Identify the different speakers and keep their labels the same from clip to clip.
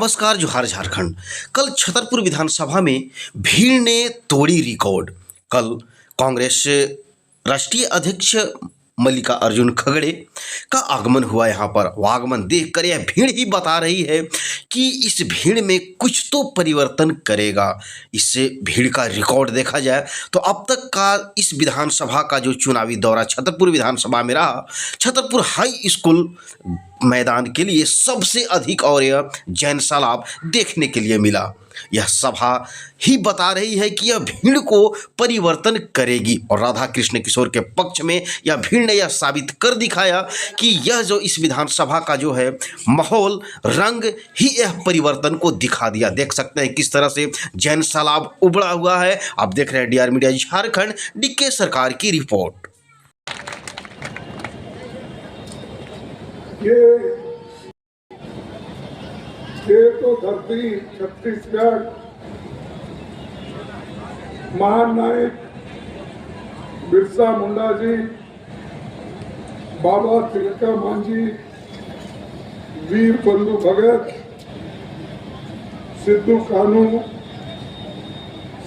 Speaker 1: नमस्कार, जोहार झारखंड। कल छतरपुर विधानसभा में भीड़ ने तोड़ी रिकॉर्ड। कल कांग्रेस राष्ट्रीय अध्यक्ष मल्लिकार्जुन खड़गे का आगमन हुआ यहाँ पर। वो आगमन देखकर यह भीड़ ही बता रही है कि इस भीड़ में कुछ तो परिवर्तन करेगा। इससे भीड़ का रिकॉर्ड देखा जाए तो अब तक का इस विधानसभा का जो चुनावी दौरा छतरपुर विधानसभा में रहा, छतरपुर हाई स्कूल मैदान के लिए सबसे अधिक और यह जैन सैलाब देखने के लिए मिला। यह सभा ही बता रही है कि यह भीड़ को परिवर्तन करेगी और राधा कृष्ण किशोर के पक्ष में यह भीड़ ने यह साबित कर दिखाया कि यह जो इस विधानसभा का जो है माहौल रंग ही यह परिवर्तन को दिखा दिया। देख सकते हैं किस तरह से जैन सैलाब उबड़ा हुआ है। आप देख रहे हैं डीआर मीडिया झारखंड, डीके सरकार की रिपोर्ट।
Speaker 2: ये तो धरती छत्तीसगढ़ महान नायक बिरसा मुंडा जी, बाबा तिलका मांझी, वीर बंधु भगत, सिद्धू कानू,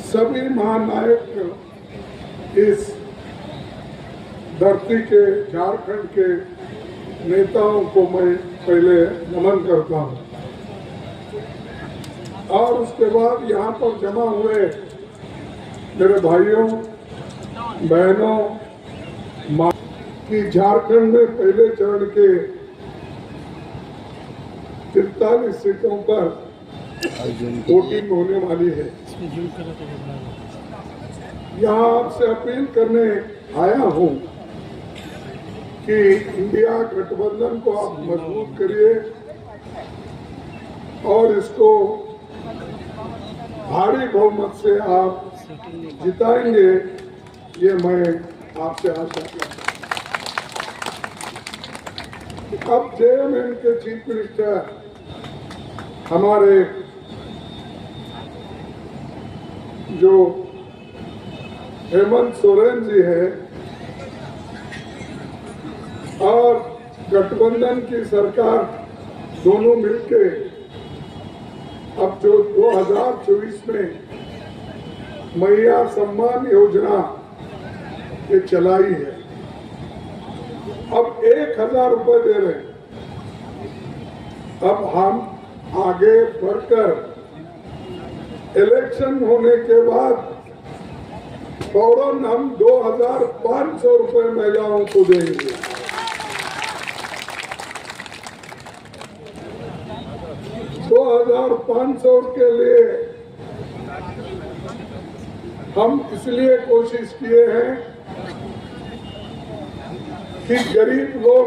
Speaker 2: सभी महानायक इस धरती के झारखंड के नेताओं को मैं पहले नमन करता हूं और उसके बाद यहाँ पर जमा हुए मेरे भाइयों बहनों माँ की झारखंड में पहले चरण के 43 सीटों पर वोटिंग होने वाली है। यहाँ आपसे अपील करने आया हूँ कि इंडिया गठबंधन को आप मजबूत करिए और इसको भारी बहुमत से आप जिताएंगे, ये मैं आपसे आशा करता हूं। अब जेएमएम के चीफ मिनिस्टर हमारे जो हेमंत सोरेन जी है और गठबंधन की सरकार दोनों मिलके अब जो 2024 में मैया सम्मान योजना ये चलाई है, अब 1000 रुपए दे रहे हैं। अब हम आगे बढ़कर इलेक्शन होने के बाद फौरन हम 2500 रुपए महिलाओं को देंगे। $2500 के लिए हम इसलिए कोशिश किए हैं कि गरीब लोग,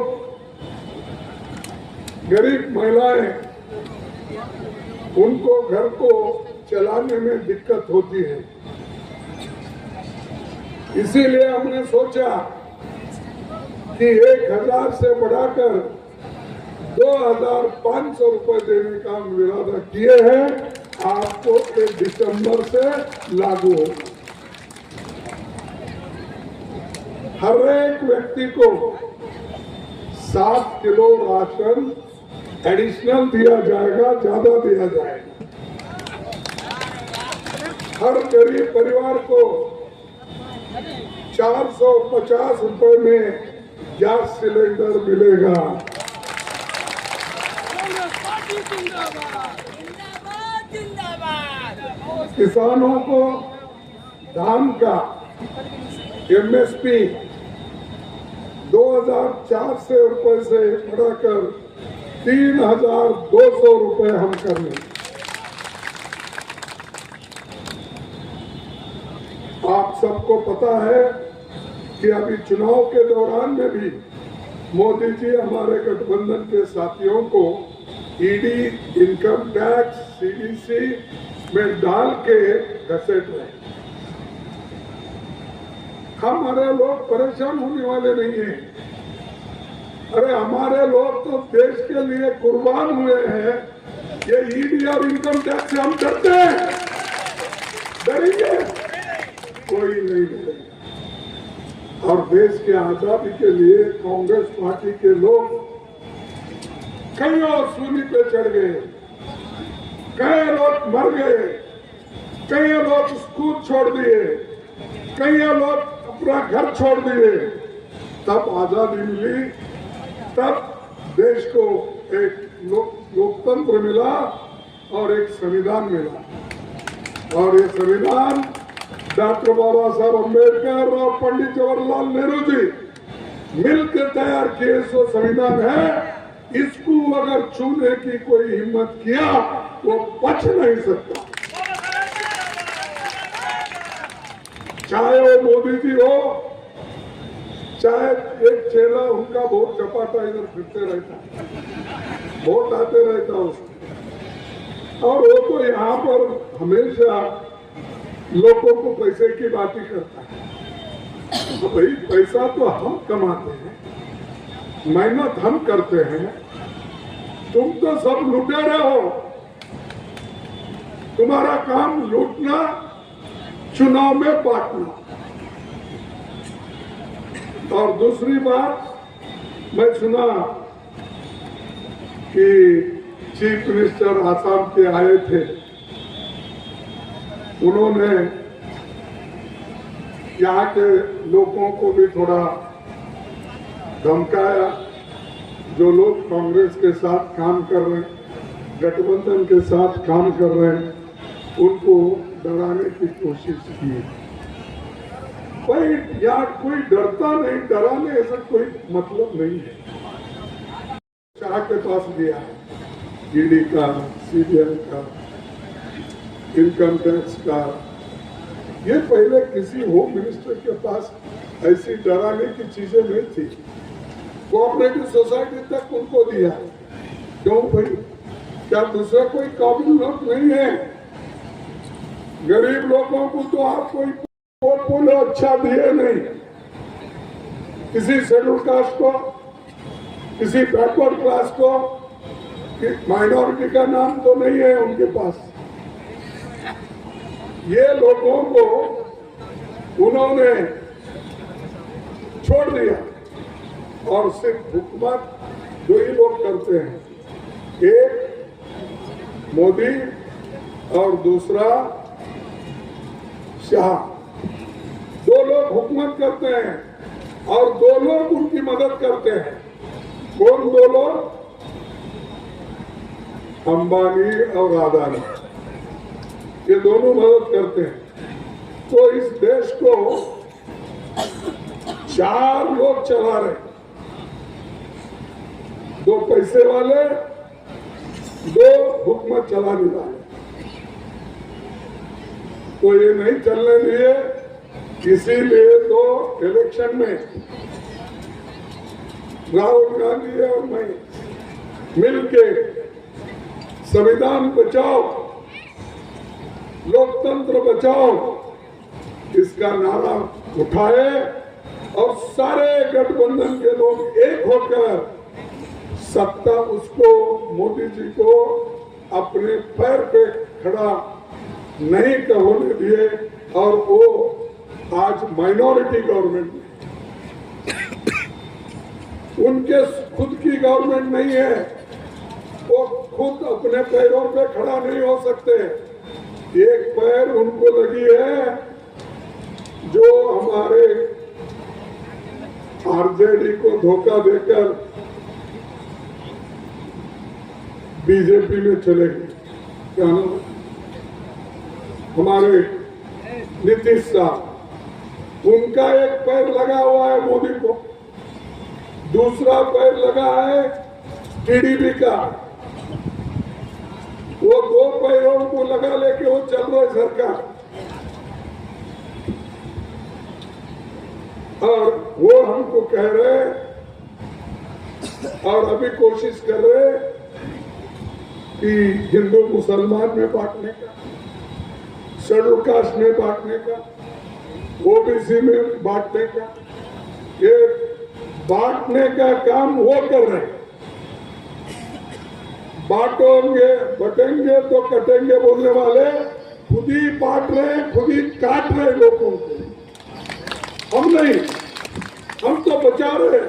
Speaker 2: गरीब महिलाएं, उनको घर को चलाने में दिक्कत होती है। इसीलिए हमने सोचा कि 1000 से बढ़ाकर 2500 रुपए देने का हम इरादा किए हैं। आपको 1 दिसंबर से लागू होगा। हर एक व्यक्ति को 7 किलो राशन एडिशनल दिया जाएगा, ज्यादा दिया जाएगा। हर गरीब परिवार को 450 रुपए में गैस सिलेंडर मिलेगा। किसानों को धान का एमएसपी 2400 रुपए से बढ़ाकर 3200 रुपए हम कर लेंगे। आप सबको पता है कि अभी चुनाव के दौरान में भी मोदी जी हमारे गठबंधन के साथियों को ईडी, इनकम टैक्स, सीडीसी में डाल के घसीट रहे। हमारे लोग परेशान होने वाले नहीं हैं। अरे हमारे लोग तो देश के लिए कुर्बान हुए हैं। ये ईडी और इनकम टैक्स से हम डरते हैं? डरेंगे? कोई नहीं डरेगा। और देश के आजादी के लिए कांग्रेस पार्टी के लोग कई और सूली पे चढ़ गए। कई लोग मर गए, कई लोग स्कूल छोड़ दिए, कई लोग अपना घर छोड़ दिए। तब आजादी मिली, तब देश को एक लोकतंत्र मिला और एक संविधान मिला। और ये संविधान डॉक्टर बाबा साहब अम्बेडकर और पंडित जवाहरलाल नेहरू जी मिलकर तैयार किए सो संविधान है। इसको अगर छूने की कोई हिम्मत किया वो बच नहीं सकता, चाहे वो मोदी जी हो, चाहे एक चेला उनका वोट चपाटा इधर फिरते रहता, वोट आते रहता उसको, और वो तो यहाँ पर हमेशा लोगों को पैसे की बात ही करता है। तो भाई पैसा तो हम कमाते हैं, मेहनत हम करते हैं, तुम तो सब लुटेरे हो। तुम्हारा काम लूटना, चुनाव में बांटना। और दूसरी बात, मैं सुना कि चीफ मिनिस्टर आसाम के आए थे, उन्होंने यहाँ के लोगों को भी थोड़ा धमकाया। जो लोग कांग्रेस के साथ काम कर रहे हैं, गठबंधन के साथ काम कर रहे हैं, उनको डराने की कोशिश की। भाई यहाँ कोई डरता नहीं, डराने ऐसा कोई मतलब नहीं है। शाह के पास गया, ईडी का, सीबीआई का, इनकम टैक्स का, ये पहले किसी होम मिनिस्टर के पास ऐसी डराने की चीजें नहीं थी। कोऑपरेटिव सोसाइटी तक उनको दिया। क्यों भाई, क्या दूसरा कोई काबिल लोग नहीं है? गरीब लोगों को तो आप कोई पोर्टफोलियो अच्छा दिए नहीं, किसी शेड्यूल कास्ट को, किसी बैकवर्ड क्लास को, माइनॉरिटी का नाम तो नहीं है उनके पास। ये लोगों को उन्होंने छोड़ दिया और सिर्फ हुकूमत दो ही लोग करते हैं, एक मोदी और दूसरा शाह। दो लोग हुकूमत करते हैं और दो लोग उनकी मदद करते हैं। कौन दो लोग? अंबानी और अदानी, ये दोनों मदद करते हैं। तो इस देश को चार लोग चला रहे, दो पैसे वाले, दो हुकूमत चलाने वाले। तो ये नहीं चलने दिए, इसीलिए तो इलेक्शन में राहुल गांधी और मैं मिलके संविधान बचाओ, लोकतंत्र बचाओ, इसका नारा उठाए और सारे गठबंधन के लोग एक होकर सत्ता उसको, मोदी जी को अपने पैर पे खड़ा नहीं होने दिए। और वो आज माइनॉरिटी गवर्नमेंट में, उनके खुद की गवर्नमेंट नहीं है, वो खुद अपने पैरों पे खड़ा नहीं हो सकते। एक पैर उनको लगी है जो हमारे आरजेडी को धोखा देकर बीजेपी में चले गए। क्या नाम? हमारे नीतीश साहब, उनका एक पैर लगा हुआ है मोदी को, दूसरा पैर लगा है टीडीपी का। वो दो पैरों को लगा लेके वो चल रहे सरकार, और वो हमको कह रहे और अभी कोशिश कर रहे कि हिंदू मुसलमान में बांटने का, शेड्यूल कास्ट में बांटने का, ओबीसी में बांटने का, ये बांटने का काम वो कर रहे हैं। बांटोगे बटेंगे तो कटेंगे बोलने वाले खुद ही बांट रहे, खुद ही काट रहे लोगों को। हम नहीं, हम तो बचा रहे हैं,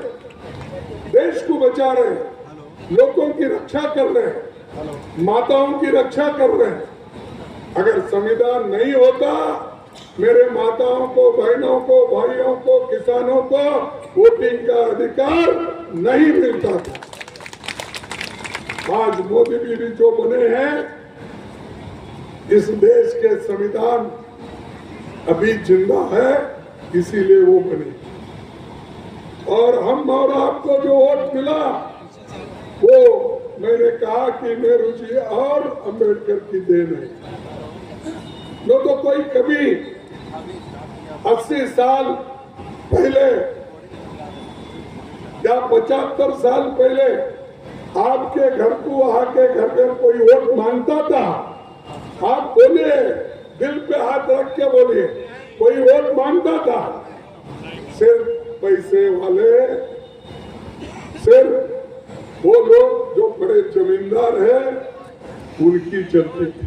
Speaker 2: देश को बचा रहे हैं, लोगों की रक्षा कर रहे हैं। माताओं की रक्षा कर रहे हैं। अगर संविधान नहीं होता, मेरे माताओं को, बहनों को, भाइयों को, किसानों को वोटिंग का अधिकार नहीं मिलता था। आज मोदी जी जो बने हैं, इस देश के संविधान अभी जिंदा है, इसीलिए वो बने। और हम और आपको जो वोट मिला, वो मैंने कहा कि नेहरू जी और अंबेडकर की देन है। जो तो कोई कभी 80 साल पहले या 75 साल पहले आपके घर को आके घर में कोई वोट मांगता था? आप बोलिए, दिल पे हाथ रख के बोलिए, कोई वोट मांगता था? सिर्फ पैसे वाले, सिर्फ वो लोग जो बड़े जमींदार हैं, उनकी चलती थी।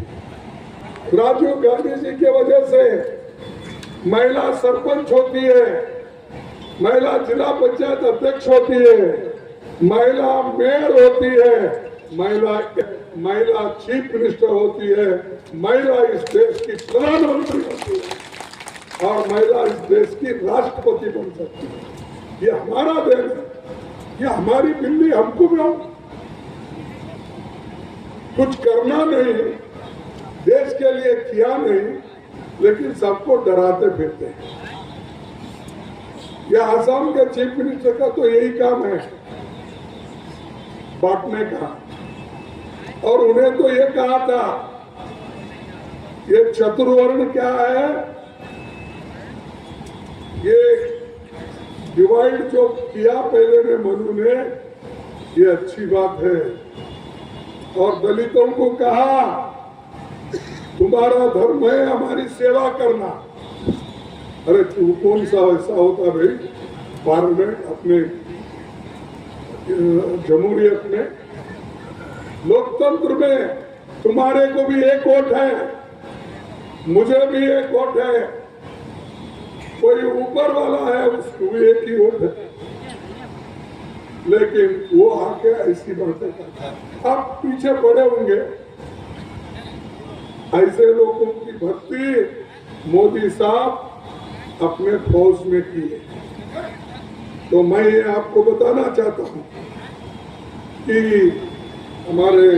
Speaker 2: राजीव गांधी जी के वजह से महिला सरपंच होती है, महिला जिला पंचायत अध्यक्ष होती है, महिला मेयर होती है, महिला चीफ मिनिस्टर होती है, महिला इस देश की प्रधानमंत्री होती है और महिला इस देश की राष्ट्रपति बन सकती है। ये हमारा देश है, ये हमारी दिल्ली हमको भी कुछ करना नहीं, देश के लिए किया नहीं, लेकिन सबको डराते फिरते हैं। यह आसाम के चीफ मिनिस्टर का तो यही काम है, बांटने का। और उन्हें तो ये कहा था, ये चतुर्वर्ण क्या है, ये डिवाइड जो किया पहले ने मनु ने, ये अच्छी बात है। और दलितों को कहा, तुम्हारा धर्म है हमारी सेवा करना। अरे तू कौन सा ऐसा होता भाई पार्लियामेंट, अपने जमहूरियत में, लोकतंत्र में तुम्हारे को भी एक वोट है, मुझे भी एक वोट है, कोई ऊपर वाला है उसको भी एक ही वोट है। लेकिन वो आके ऐसी बातें करता है। आप पीछे पड़े होंगे, ऐसे लोगों की भर्ती मोदी साहब अपने फौज में किए। तो मैं ये आपको बताना चाहता हूं कि हमारे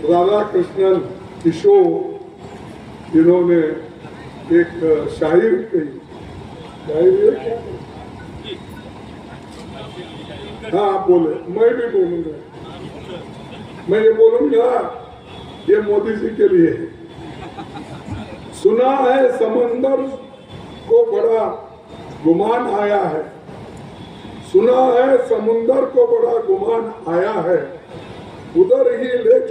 Speaker 2: राधा कृष्णन किशोर, जिन्होंने एक शायरी कही, शायरी क्या? हाँ बोले, मैं भी बोलूंगा, मैं ये बोलूंगा, ये मोदी जी के लिए है। सुना है समंदर को बड़ा गुमान आया है, सुना है समुंदर को बड़ा गुमान आया है, उधर ही ले